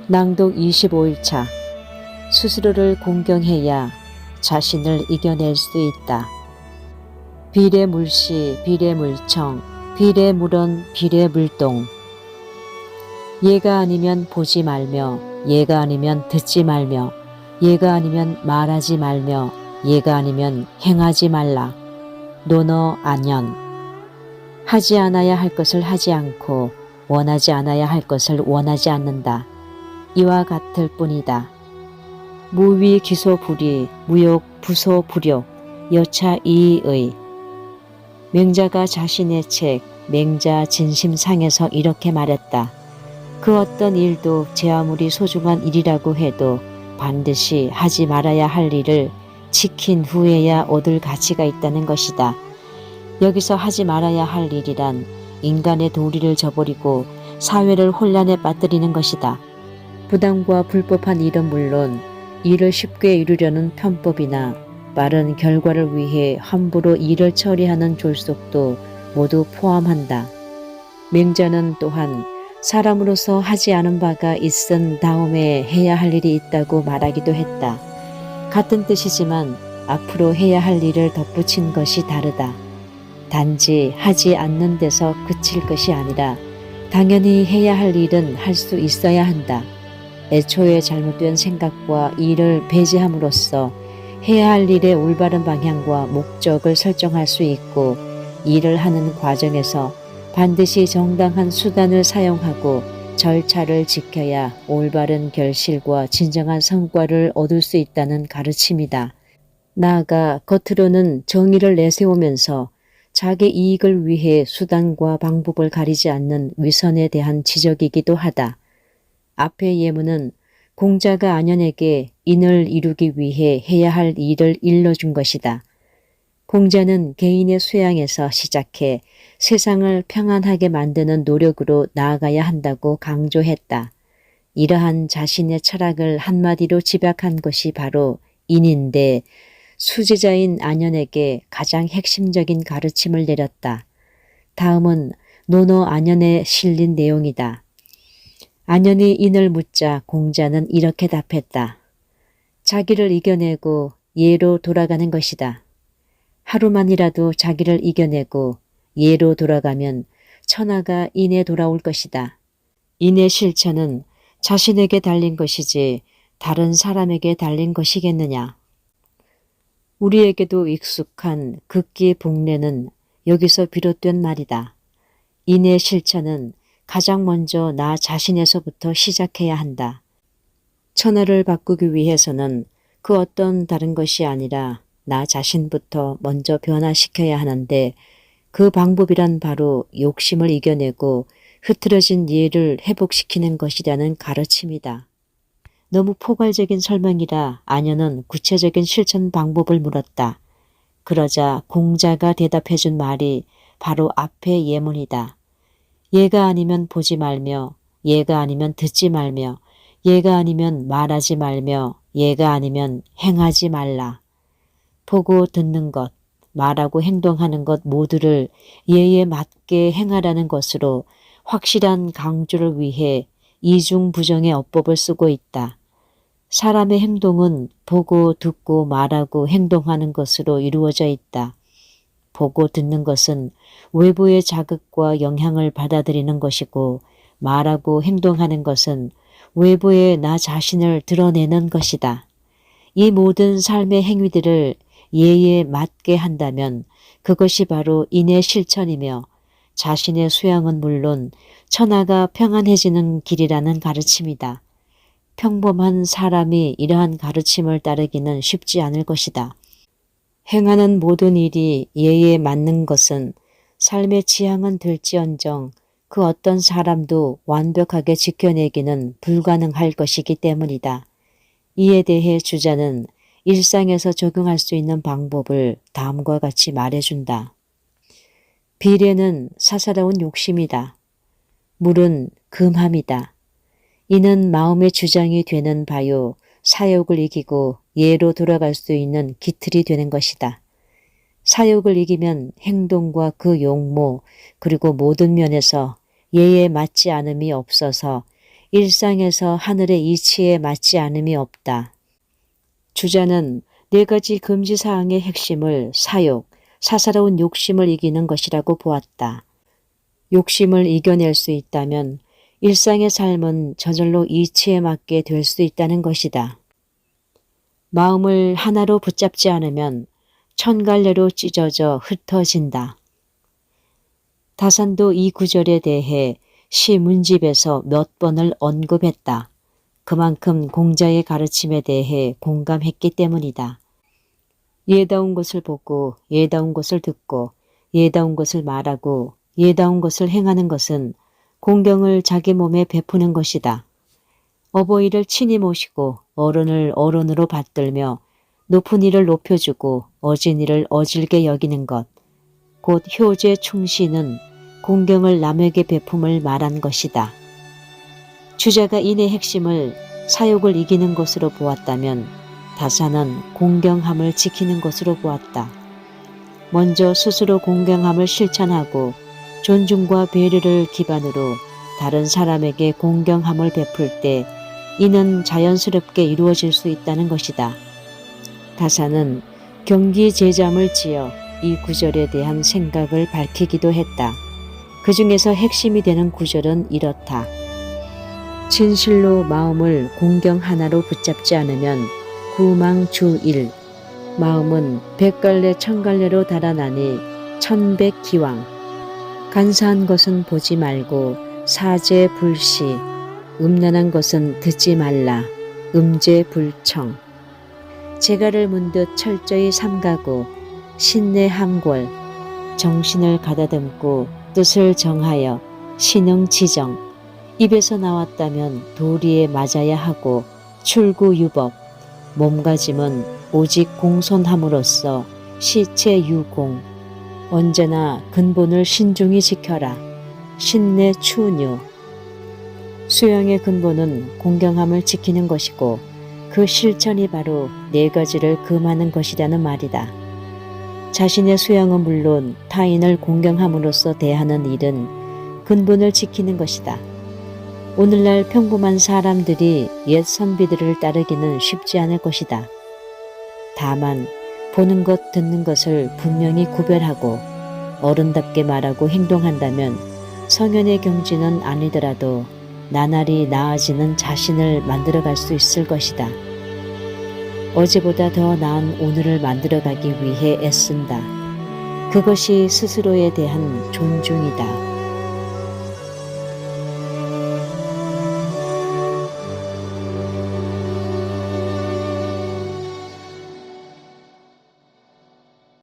낭독 25일차. 스스로를 공경해야 자신을 이겨낼 수 있다. 비례물시, 비례물청, 비례물원, 비례물동. 얘가 아니면 보지 말며, 얘가 아니면 듣지 말며, 얘가 아니면 말하지 말며, 얘가 아니면 행하지 말라. 논어 안연. 하지 않아야 할 것을 하지 않고 원하지 않아야 할 것을 원하지 않는다. 이와 같을 뿐이다. 무위 기소 불이, 무욕 부소 불욕, 여차 이의. 명자가 자신의 책 맹자 진심상에서 이렇게 말했다. 그 어떤 일도 제 아무리 소중한 일이라고 해도 반드시 하지 말아야 할 일을 지킨 후에야 얻을 가치가 있다는 것이다. 여기서 하지 말아야 할 일이란 인간의 도리를 저버리고 사회를 혼란에 빠뜨리는 것이다. 부당과 불법한 일은 물론 일을 쉽게 이루려는 편법이나 빠른 결과를 위해 함부로 일을 처리하는 졸속도 모두 포함한다. 맹자는 또한 사람으로서 하지 않은 바가 있은 다음에 해야 할 일이 있다고 말하기도 했다. 같은 뜻이지만 앞으로 해야 할 일을 덧붙인 것이 다르다. 단지 하지 않는 데서 그칠 것이 아니라 당연히 해야 할 일은 할 수 있어야 한다. 애초에 잘못된 생각과 일을 배제함으로써 해야 할 일의 올바른 방향과 목적을 설정할 수 있고 일을 하는 과정에서 반드시 정당한 수단을 사용하고 절차를 지켜야 올바른 결실과 진정한 성과를 얻을 수 있다는 가르침이다. 나아가 겉으로는 정의를 내세우면서 자기 이익을 위해 수단과 방법을 가리지 않는 위선에 대한 지적이기도 하다. 앞의 예문은 공자가 안연에게 인을 이루기 위해 해야 할 일을 일러준 것이다. 공자는 개인의 수양에서 시작해 세상을 평안하게 만드는 노력으로 나아가야 한다고 강조했다. 이러한 자신의 철학을 한마디로 집약한 것이 바로 인인데 수지자인 안연에게 가장 핵심적인 가르침을 내렸다. 다음은 논어 안연에 실린 내용이다. 안연이 인을 묻자 공자는 이렇게 답했다. 자기를 이겨내고 예로 돌아가는 것이다. 하루만이라도 자기를 이겨내고 예로 돌아가면 천하가 인에 돌아올 것이다. 인의 실천은 자신에게 달린 것이지 다른 사람에게 달린 것이겠느냐. 우리에게도 익숙한 극기 복례는 여기서 비롯된 말이다. 인의 실천은 가장 먼저 나 자신에서부터 시작해야 한다. 천하를 바꾸기 위해서는 그 어떤 다른 것이 아니라 나 자신부터 먼저 변화시켜야 하는데 그 방법이란 바로 욕심을 이겨내고 흐트러진 예를 회복시키는 것이라는 가르침이다. 너무 포괄적인 설명이라 안연은 구체적인 실천 방법을 물었다. 그러자 공자가 대답해준 말이 바로 앞의 예문이다. 얘가 아니면 보지 말며, 얘가 아니면 듣지 말며, 얘가 아니면 말하지 말며, 얘가 아니면 행하지 말라. 보고 듣는 것, 말하고 행동하는 것 모두를 예에 맞게 행하라는 것으로 확실한 강조를 위해 이중부정의 어법을 쓰고 있다. 사람의 행동은 보고 듣고 말하고 행동하는 것으로 이루어져 있다. 보고 듣는 것은 외부의 자극과 영향을 받아들이는 것이고 말하고 행동하는 것은 외부의 나 자신을 드러내는 것이다. 이 모든 삶의 행위들을 예에 맞게 한다면 그것이 바로 인의 실천이며 자신의 수양은 물론 천하가 평안해지는 길이라는 가르침이다. 평범한 사람이 이러한 가르침을 따르기는 쉽지 않을 것이다. 행하는 모든 일이 예에 맞는 것은 삶의 지향은 될지언정 그 어떤 사람도 완벽하게 지켜내기는 불가능할 것이기 때문이다. 이에 대해 주자는 일상에서 적용할 수 있는 방법을 다음과 같이 말해준다. 비례는 사사로운 욕심이다. 물은 금함이다. 이는 마음의 주장이 되는 바요 사욕을 이기고 예로 돌아갈 수 있는 기틀이 되는 것이다. 사욕을 이기면 행동과 그 용모 그리고 모든 면에서 예에 맞지 않음이 없어서 일상에서 하늘의 이치에 맞지 않음이 없다. 주자는 네 가지 금지사항의 핵심을 사욕, 사사로운 욕심을 이기는 것이라고 보았다. 욕심을 이겨낼 수 있다면 일상의 삶은 저절로 이치에 맞게 될 수 있다는 것이다. 마음을 하나로 붙잡지 않으면 천갈래로 찢어져 흩어진다. 다산도 이 구절에 대해 시 문집에서 몇 번을 언급했다. 그만큼 공자의 가르침에 대해 공감했기 때문이다. 예다운 것을 보고 예다운 것을 듣고 예다운 것을 말하고 예다운 것을 행하는 것은 공경을 자기 몸에 베푸는 것이다. 어버이를 친히 모시고 어른을 어른으로 받들며 높은 이를 높여주고 어진 이를 어질게 여기는 것, 곧 효제 충시는 공경을 남에게 베품을 말한 것이다. 주자가 인의 핵심을 사욕을 이기는 것으로 보았다면 다산은 공경함을 지키는 것으로 보았다. 먼저 스스로 공경함을 실천하고 존중과 배려를 기반으로 다른 사람에게 공경함을 베풀 때 이는 자연스럽게 이루어질 수 있다는 것이다. 다산은 경기제잠을 지어 이 구절에 대한 생각을 밝히기도 했다. 그 중에서 핵심이 되는 구절은 이렇다. 진실로 마음을 공경 하나로 붙잡지 않으면 구망주일, 마음은 백갈래 천갈래로 달아나니 천백기왕, 간사한 것은 보지 말고 사제불시, 음란한 것은 듣지 말라, 음제불청. 재갈을 문듯 철저히 삼가고 신내함골, 정신을 가다듬고 뜻을 정하여 신응지정, 입에서 나왔다면 도리에 맞아야 하고 출구유법, 몸가짐은 오직 공손함으로써 시체유공, 언제나 근본을 신중히 지켜라. 신내추뇨. 수양의 근본은 공경함을 지키는 것이고 그 실천이 바로 네 가지를 금하는 것이라는 말이다. 자신의 수양은 물론 타인을 공경함으로써 대하는 일은 근본을 지키는 것이다. 오늘날 평범한 사람들이 옛 선비들을 따르기는 쉽지 않을 것이다. 다만 보는 것 듣는 것을 분명히 구별하고 어른답게 말하고 행동한다면 성현의 경지는 아니더라도 나날이 나아지는 자신을 만들어갈 수 있을 것이다. 어제보다 더 나은 오늘을 만들어가기 위해 애쓴다. 그것이 스스로에 대한 존중이다.